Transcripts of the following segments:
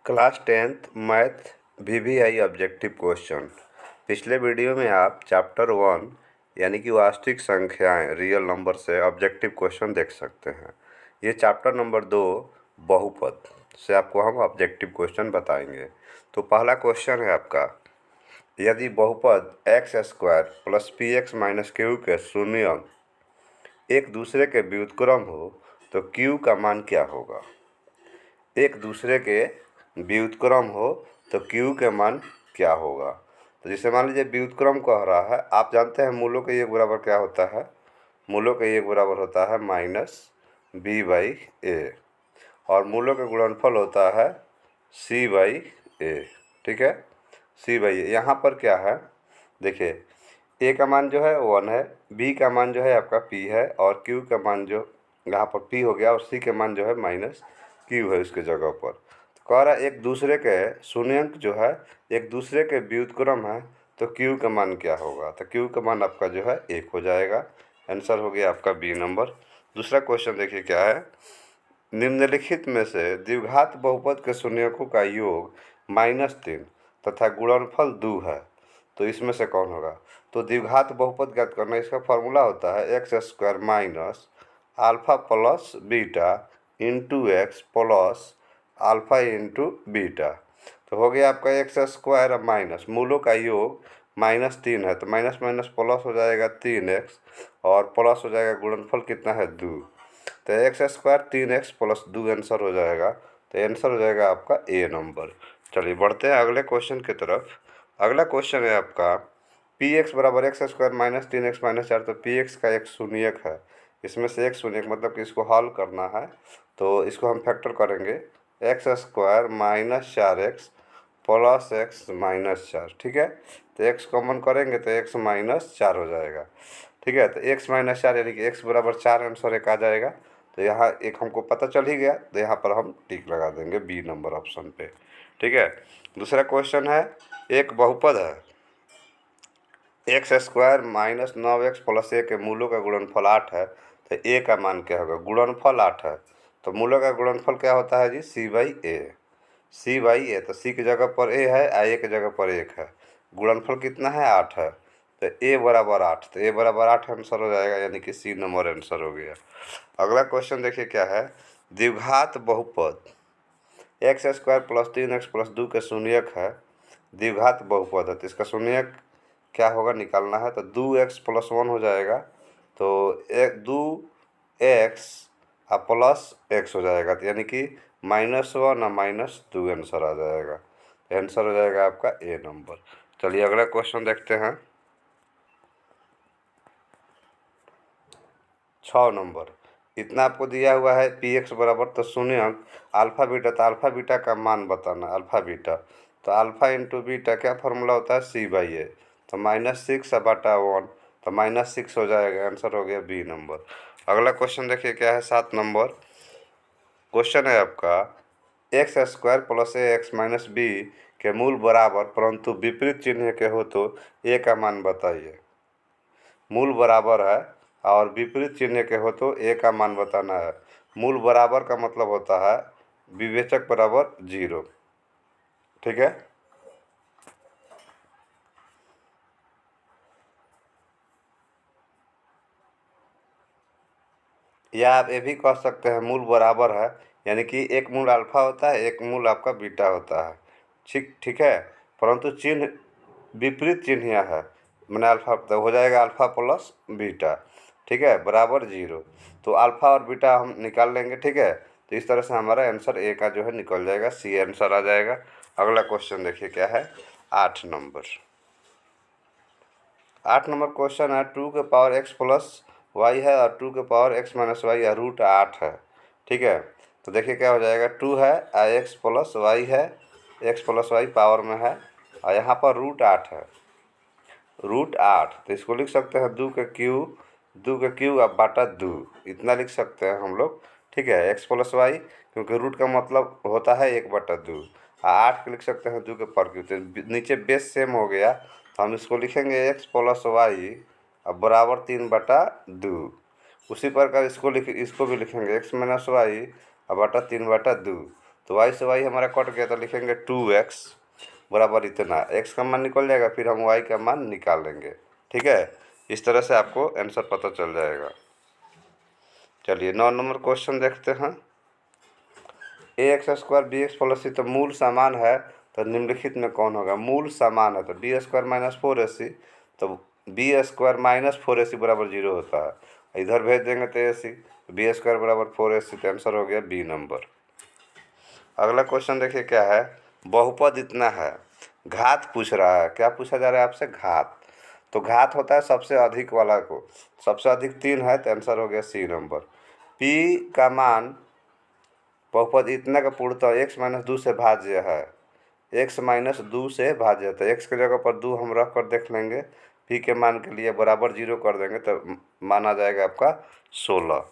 Class 10th math VVI objective question. पिछले video में आप चैप्टर 1 यानी कि वास्तविक संख्याएं रियल नंबर से ऑब्जेक्टिव क्वेश्चन देख सकते हैं। ये चैप्टर नंबर 2 बहुपद से आपको हम ऑब्जेक्टिव क्वेश्चन बताएंगे। तो पहला क्वेश्चन है आपका, यदि बहुपद x square plus P x minus Q के शून्य अंक एक दूसरे के व्युत्क्रम हो तो क्यू का मान क्या होगा। एक दूसरे के व्युत्क्रम हो तो क्यू के मान क्या होगा। तो जैसे मान लीजिए व्युत्क्रम कह रहा है, आप जानते हैं मूलों के योग बराबर क्या होता है। मूलों के योग बराबर होता है -b/a और मूलों का गुणनफल होता है c/a। ठीक है, c/a। यहाँ पर क्या है, देखिए a का मान जो है 1 है, b का मान जो है आपका p है और q का मान जो यहाँ पर p हो गया और c के मान जो है -q है उसके जगह पर। तो कह रहा है एक दूसरे के शून्यंक जो है एक दूसरे के व्युत्क्रम है तो q का मान क्या होगा। तो q का मान आपका जो है 1 हो जाएगा। आंसर हो गया आपका बी नंबर। दूसरा क्वेश्चन देखिए क्या है, निम्नलिखित में से द्विघात बहुपद के शून्यकों का योग -3 तथा गुणनफल 2 है, तो इसमें से कौन होगा। तो द्विघात बहुपद ज्ञात करना, इसका फॉर्मूला होता है x square minus alpha plus beta into x plus alpha into beta. तो हो गया आपका एक्स स्क्वायर माइनस मूलों का योग -3 है तो माइनस माइनस प्लस हो जाएगा 3x और प्लस हो जाएगा गुणनफल कितना है 2। तो x square 3x plus 2 answer हो जाएगा। तो आंसर हो जाएगा आपका ए नंबर। चलिए बढ़ते हैं अगले क्वेश्चन की तरफ। अगला क्वेश्चन है आपका, पी एक्स बराबर एक्स स्क्वायर -3x -4। तो पी एक्स का एक शून्यक है, इसमें से एक शून्यक मतलब कि इसको हल करना है तो इसको हम फैक्टर करेंगे x square -4x plus x -4। ठीक है, तो एक्स कॉमन करेंगे तो एक्स -4 हो जाएगा। ठीक है, तो एक्स -4 यानी कि एक्स बराबर 4 आंसर एक आ जाएगा। तो यहाँ एक हमको पता चल ही गया तो यहाँ पर हम टिक लगा देंगे बी नंबर ऑप्शन पे। ठीक है, दूसरा क्वेश्चन है, एक बहुपद है एक्स स्क्वायर -9x प्लस ए के मूलों का गुणनफल 8 है तो ए का मान क्या होगा। गुणनफल 8 है तो मूलों का गुणनफल क्या होता है जी, c/a। c/a तो c की जगह पर a है, a की जगह पर 1 है। गुणनफल कितना है 8 है तो a बराबर 8, तो a बराबर 8 आंसर हो जाएगा यानी कि सी नंबर आंसर हो गया। अगला क्वेश्चन देखिए क्या है, द्विघात बहुपद x square plus 3x plus 2 के शून्यक है। द्विघात बहुपद है तो इसका शून्यक क्या होगा निकालना है। तो 2x प्लस 1 हो जाएगा तो 2x प्लस x हो जाएगा, तो यानी कि -1 और -2 आंसर आ जाएगा। तो आंसर हो जाएगा आपका ए नंबर। चलिए अगला क्वेश्चन देखते हैं 6 नंबर। इतना आपको दिया हुआ है पी एक्स बराबर तो शून्य अंक अल्फ़ा बीटा, तो अल्फ़ा बीटा का मान बताना। अल्फ़ा बीटा तो अल्फ़ा इंटू बीटा क्या फार्मूला होता है c/a। तो -6/1 तो -6 हो जाएगा। आंसर हो गया बी नंबर। अगला क्वेश्चन देखिए क्या है 7 नंबर। क्वेश्चन है आपका, एक्स स्क्वायर प्लस ए एक्स माइनस बी के मूल बराबर परंतु विपरीत चिन्ह के हो तो ए का मान बताइए। मूल बराबर है और विपरीत चिन्ह के हो तो ए का मान बताना है। मूल बराबर का मतलब होता है विवेचक बराबर 0। ठीक है, या आप ये भी कह सकते हैं मूल बराबर है यानी कि एक मूल अल्फा होता है एक मूल आपका बीटा होता है। ठीक ठीक है, परंतु चिन्ह विपरीत चिन्ह यह है, मैंने अल्फा तो हो जाएगा अल्फा प्लस बीटा। ठीक है, बराबर 0। तो अल्फा और बीटा हम निकाल लेंगे। ठीक है, तो इस तरह से हमारा आंसर ए का जो है निकल जाएगा, सी आंसर आ जाएगा। अगला क्वेश्चन देखिए क्या है 8 नंबर। 8 नंबर क्वेश्चन है, 2 के पावर एक्स प्लस वाई है और 2 के पावर एक्स माइनस वाई या √8 है। ठीक है, तो देखिए क्या हो जाएगा, 2 है एक्स प्लस वाई है, एक्स प्लस वाई पावर में है और यहाँ पर √8 है। √8 तो इसको लिख सकते हैं 2 अब बाटा 2, इतना लिख सकते हैं हम लोग। ठीक है, एक्स प्लस वाई क्योंकि रूट का मतलब होता है 1/2। 8 को लिख सकते हैं 2 के पर क्यू, तो नीचे बेस सेम हो गया तो हम इसको लिखेंगे एक्स प्लस वाई अब बराबर 3/2। उसी प्रकार इसको भी लिखेंगे एक्स माइनस वाई अब बटा 3/2। तो वाई से वाई हमारा कट गया, तो लिखेंगे 2x बराबर इतना, x का मान निकल जाएगा, फिर हम y का मान निकाल लेंगे। ठीक है, इस तरह से आपको आंसर पता चल जाएगा। चलिए 9 नंबर क्वेश्चन देखते हैं। ax² bx+c तो मूल समान है, तो निम्नलिखित में कौन होगा? मूल समान है तो b² - 4ac, तो b² - 4ac बराबर 0 होता है। इधर भेज देंगे तो ac, b² बराबर 4ac, तो आंसर हो गया बी नंबर। अगला क्वेश्चन देखिए क्या है। बहुपद इतना है, घात पूछ रहा है। क्या पूछा जा रहा है आपसे? घात। तो घात होता है सबसे अधिक वाला को, सबसे अधिक 3 है, तो आंसर हो गया सी नंबर। p का मान बहुपद इतना का पूर्णतः x - 2 से भाज्य है, x - 2 से भाज्य है, तो x के जगह पर 2 हम रख कर देख लेंगे, p के मान के लिए बराबर 0 कर देंगे तो मान आ जाएगा आपका 16।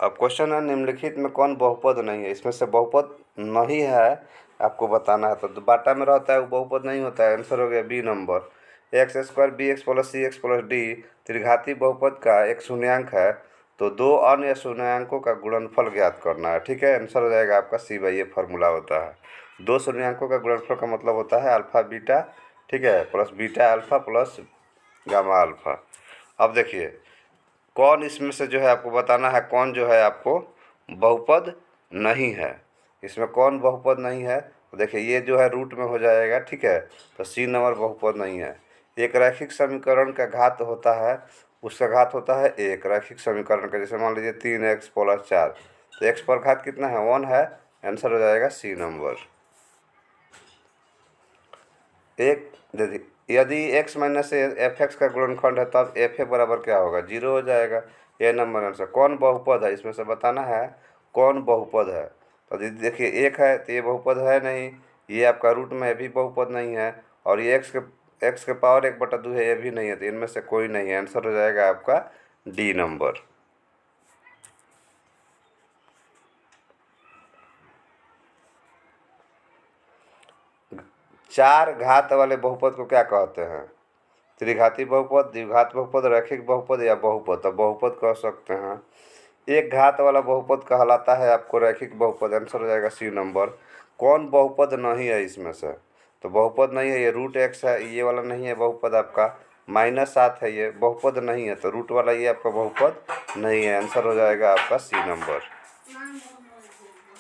अब क्वेश्चन है निम्नलिखित में कौन बहुपद नहीं है? इसमें से बहुपद नहीं है आपको बताना है, तो बाटा में रहता है वो बहुपद नहीं होता है। आंसर हो गया बी नंबर। x² bx+c(x+d) त्रिघाती बहुपद का एक शून्यांक है, तो दो अन्य शून्यांकों का गुणनफल ज्ञात करना है। ठीक है, आंसर हो जाएगा आपका c/a फार्मूला होता है। दो शून्यांकों का गुणनफल का मतलब होता है अल्फा बीटा, ठीक है, plus beta alpha plus gamma alpha. अब देखिए कौन इसमें से जो है आपको बताना है, कौन जो है आपको बहुपद नहीं है। इसमें कौन बहुपद नहीं है? तो देखिए ये जो है रूट में हो जाएगा, ठीक है, तो सी नंबर बहुपद नहीं है। एक रैखिक समीकरण का घात होता है, उसका घात होता है एक रैखिक समीकरण का, जैसे मान लीजिए 3x + 4, तो x पर घात कितना है? 1 है, आंसर हो जाएगा सी नंबर। एक यदि x - f(x) का गुणनखंड है, तब f बराबर क्या होगा? 0 हो जाएगा। ये नंबर आंसर। कौन बहुपद है इसमें से बताना है, कौन बहुपद है? तो देखिए एक है तो ये बहुपद है नहीं, ये आपका रूट में भी बहुपद नहीं है, और ये x के पावर 1/2 है, ये भी नहीं है, तो इनमें से कोई नहीं है। आंसर हो जाएगा आपका डी नंबर। चार घात वाले बहुपद को क्या कहते हैं? त्रिघाती बहुपद, द्विघात बहुपद, रैखिक बहुपद या बहुपद। तो बहुपद कह सकते हैं। एक घात वाला बहुपद कहलाता है आपको रैखिक बहुपद। आंसर हो जाएगा सी नंबर। कौन बहुपद नहीं है इसमें से? तो बहुपद नहीं है, ये √x है, ये वाला नहीं है बहुपद आपका, -7 है, ये बहुपद नहीं है, तो रूट वाला ये आपका बहुपद नहीं है। आंसर हो जाएगा आपका सी नंबर।